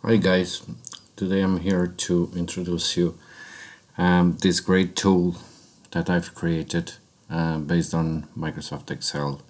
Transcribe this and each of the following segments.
Hi guys, today I'm here to introduce you this great tool that I've created based on Microsoft Excel,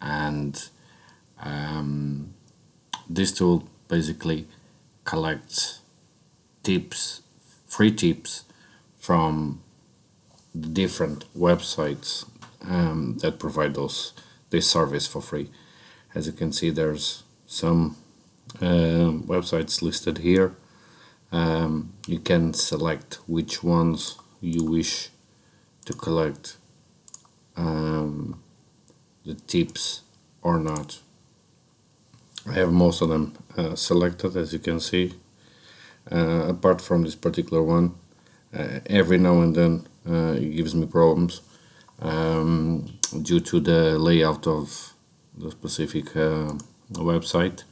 and this tool basically collects tips, free tips from the different websites that provide this service for free. As you can see, there's some websites listed here. You can select which ones you wish to collect the tips or not. I have most of them selected, as you can see. Apart from this particular one, every now and then it gives me problems due to the layout of the specific website.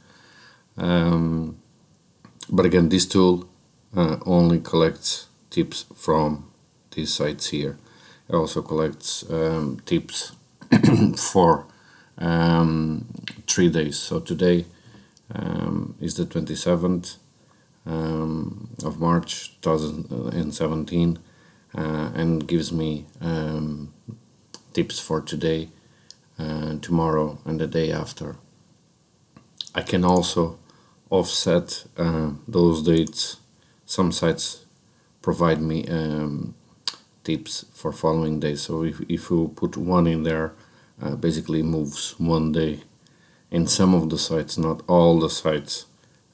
But again, this tool only collects tips from these sites here. It also collects tips for 3 days. So today is the 27th of March 2017, and gives me tips for today, tomorrow, and the day after. I can also offset those dates. Some sites provide me tips for following days. So if you put one in there, basically moves one day. In some of the sites, not all the sites,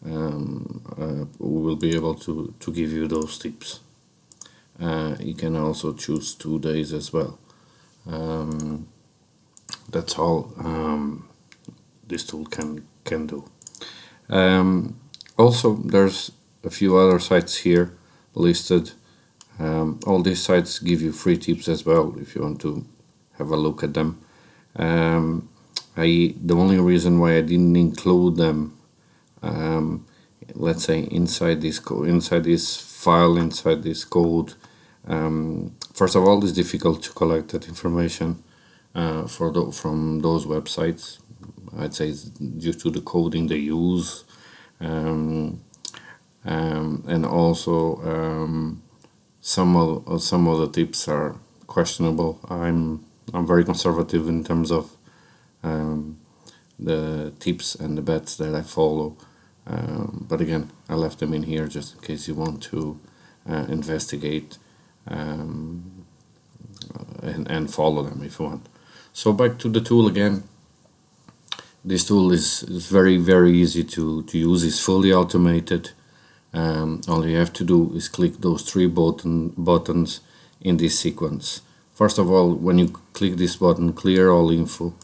will be able to give you those tips. You can also choose 2 days as well. That's all this tool can do. Also, there's a few other sites here listed. All these sites give you free tips as well if you want to have a look at them. The only reason why I didn't include them, let's say inside this file, inside this code, first of all, it's difficult to collect that information from those websites. I'd say it's due to the coding they use, and also some of the tips are questionable. I'm very conservative in terms of the tips and the bets that I follow, but again, I left them in here just in case you want to investigate and follow them if you want. So back to the tool again. This tool is very easy to use. It's fully automated. All you have to do is click those three buttons in this sequence. First of all, when you click this button, clear all info,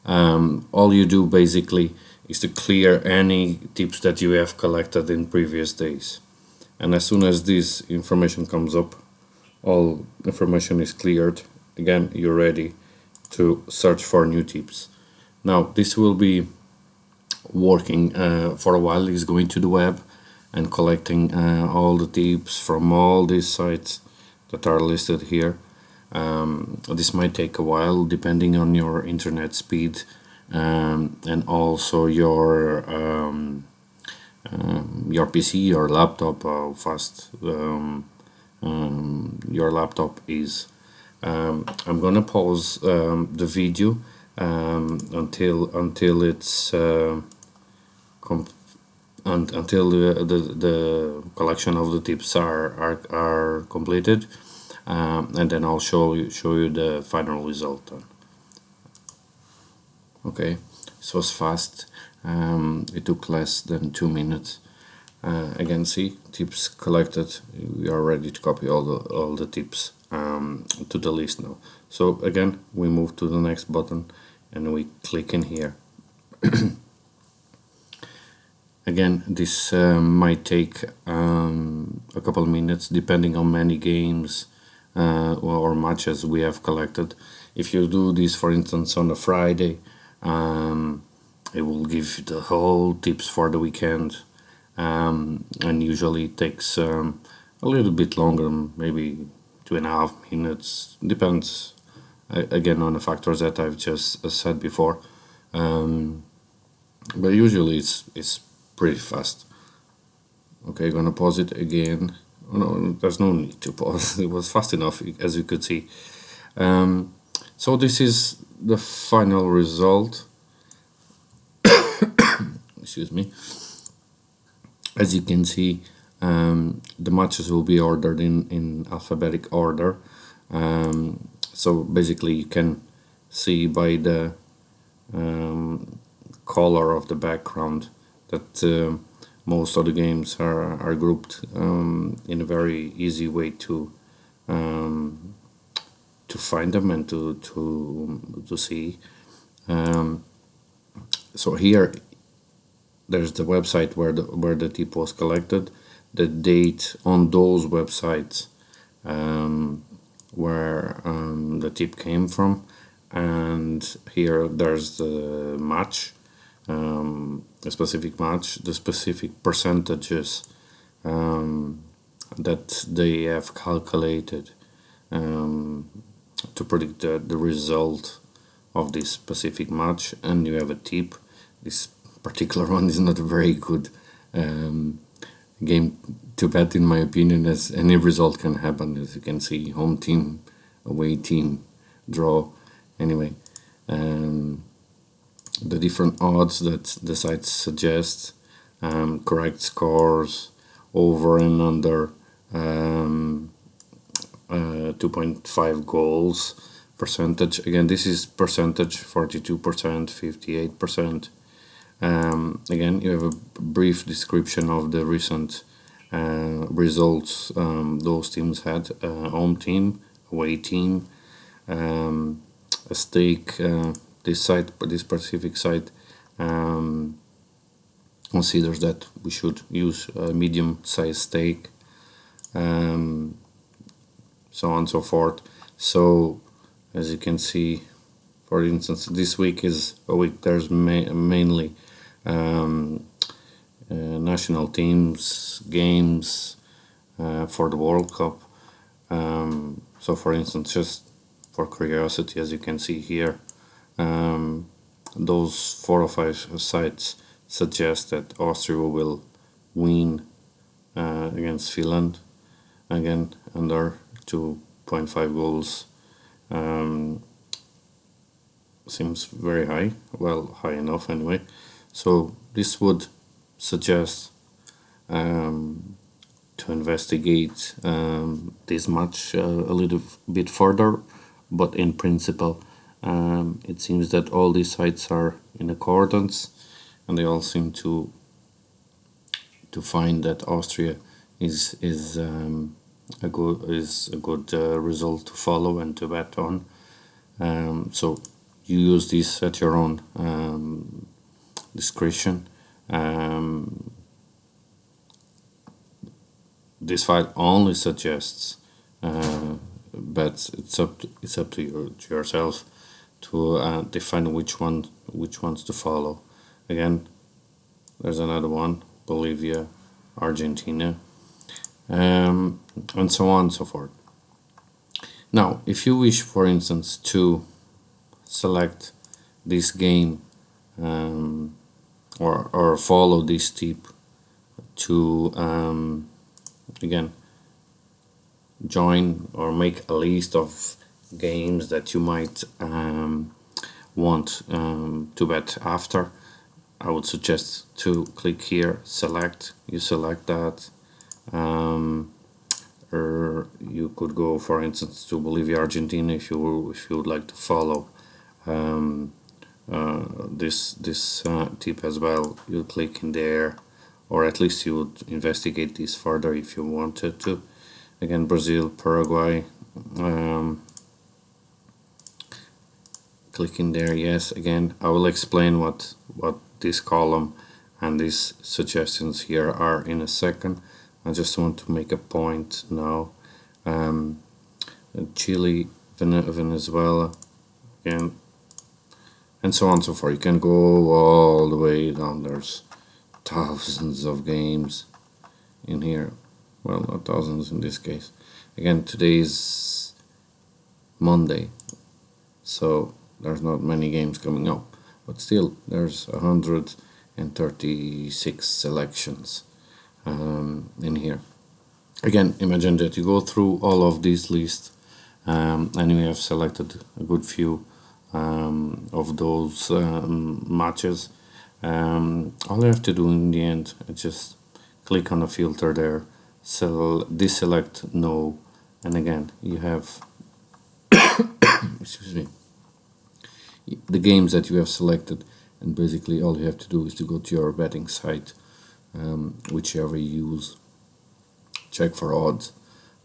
all you do basically is to clear any tips that you have collected in previous days. And as soon as this information comes up, all information is cleared. Again, you're ready to search for new tips. Now, this will be working for a while. It's going to the web and collecting all the tips from all these sites that are listed here. This might take a while depending on your internet speed, and also your PC, your laptop, how fast your laptop is. I'm gonna pause the video until it's until the collection of the tips are completed, and then I'll show you the final result. Okay, this was fast. It took less than 2 minutes. Again, see, tips collected. We are ready to copy all the tips to the list now. So again, we move to the next button and we click in here. Again, this might take a couple of minutes depending on many games or matches we have collected. If you do this, for instance, on a Friday, it will give you the whole tips for the weekend, and usually it takes a little bit longer, maybe 2.5 minutes. Depends again on the factors that I've just said before, but usually it's pretty fast. Okay, gonna pause it again. Oh, no, there's no need to pause. It was fast enough, as you could see. So this is the final result. Excuse me. As you can see, the matches will be ordered in alphabetic order. So basically, you can see by the color of the background that most of the games are grouped in a very easy way to find them and to see. So here there's the website where the tip was collected, the date on those websites where the tip came from, and here there's the match, a specific match, the specific percentages that they have calculated to predict the result of this specific match, and you have a tip. This particular one is not a very good game to bet, in my opinion, as any result can happen. As you can see, home team, away team, draw. Anyway, the different odds that the site suggests, correct scores, over and under 2.5 goals, percentage. Again, this is percentage: 42%, 58%. Again, you have a brief description of the recent results those teams had: home team, away team, a stake. This specific site considers that we should use a medium-sized stake, so on and so forth. So, as you can see, for instance, this week is a week there's mainly national teams games for the World Cup. So, for instance, just for curiosity, as you can see here, those 4 or 5 sites suggest that Austria will win against Finland, again under 2.5 goals. Seems very high, well, high enough anyway. So this would suggest to investigate this match a little bit further, but in principle it seems that all these sites are in accordance, and they all seem to find that Austria is a good result to follow and to bet on. So you use this at your own discretion. This file only suggests bets. It's up to yourself to define which ones to follow. Again, there's another one: Bolivia, Argentina, and so on and so forth. Now, if you wish, for instance, to select this game or follow this tip to again join or make a list of games that you might want to bet after, I would suggest to click here, select. You select that, or you could go, for instance, to Bolivia, Argentina if you would like to follow this tip as well. You click in there, or at least you would investigate this further if you wanted to. Again, Brazil, Paraguay. Click in there. Yes. Again, I will explain what this column and these suggestions here are in a second. I just want to make a point now. Chile, Venezuela, again, and so on and so forth. You can go all the way down. There's thousands of games in here. Well, not thousands in this case. Again, today is Monday, so there's not many games coming up, but still there's 136 selections in here. Again, imagine that you go through all of these lists, and you have selected a good few of those matches. All you have to do in the end is just click on the filter there, deselect no, and again you have excuse me, the games that you have selected, and basically all you have to do is to go to your betting site, whichever you use, check for odds,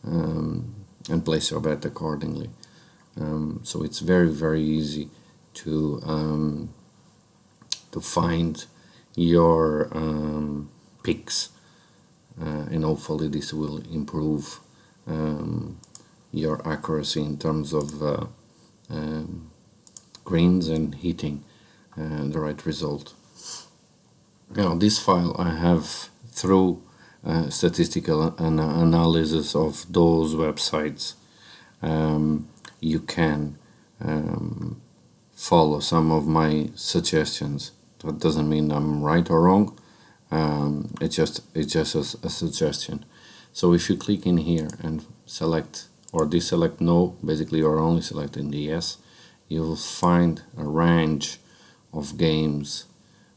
and place your bet accordingly. So it's very easy to find your picks, and hopefully this will improve your accuracy in terms of greens and hitting the right result. Now this file I have through statistical analysis of those websites. You can follow some of my suggestions. That doesn't mean I'm right or wrong. It's just a suggestion. So if you click in here and select or deselect no, basically you're only selecting the yes, you will find a range of games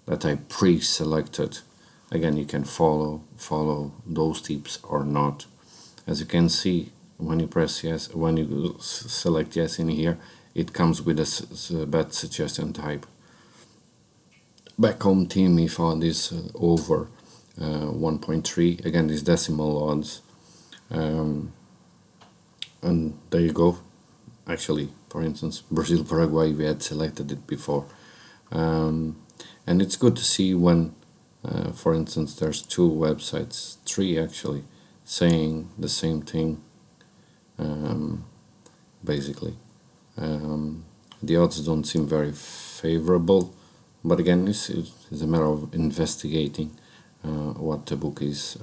that I pre-selected. Again, you can follow those tips or not. As you can see, when you press yes, when you select yes in here, it comes with a bet suggestion type. Back home team, if on this over 1.3, again these decimal odds, and there you go. Actually, for instance, Brazil Paraguay, we had selected it before, and it's good to see when for instance there's two websites, three actually, saying the same thing. Basically, the odds don't seem very favorable, but again this is a matter of investigating what the book is,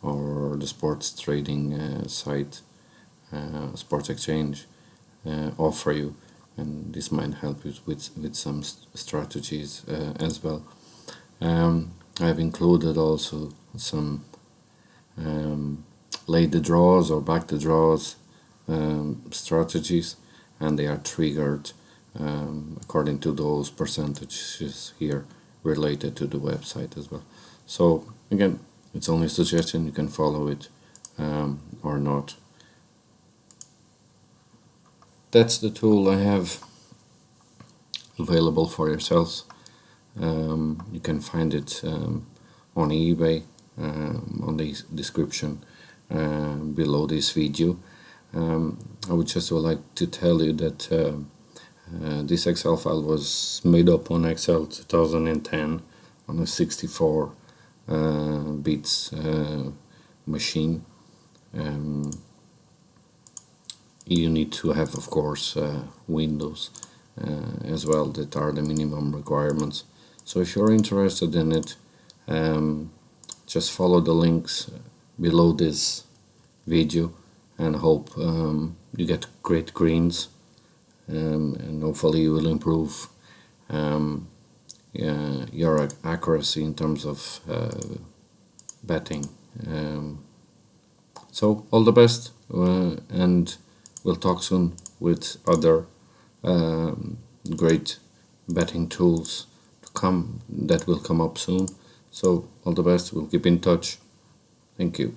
or the sports trading site, sports exchange offer you, and this might help you with some strategies as well. I've included also some late the draws or back the draws strategies, and they are triggered according to those percentages here related to the website as well. So again, it's only a suggestion, you can follow it or not. That's the tool I have available for yourselves. You can find it on eBay, on the description below this video. I would just like to tell you that this Excel file was made up on Excel 2010 on a 64 bits machine. You need to have, of course, Windows as well. That are the minimum requirements. So if you're interested in it, just follow the links below this video, and hope you get great greens, and hopefully you will improve your accuracy in terms of betting. So all the best, and we'll talk soon with other great betting tools to come that will come up soon. So all the best, we'll keep in touch. Thank you.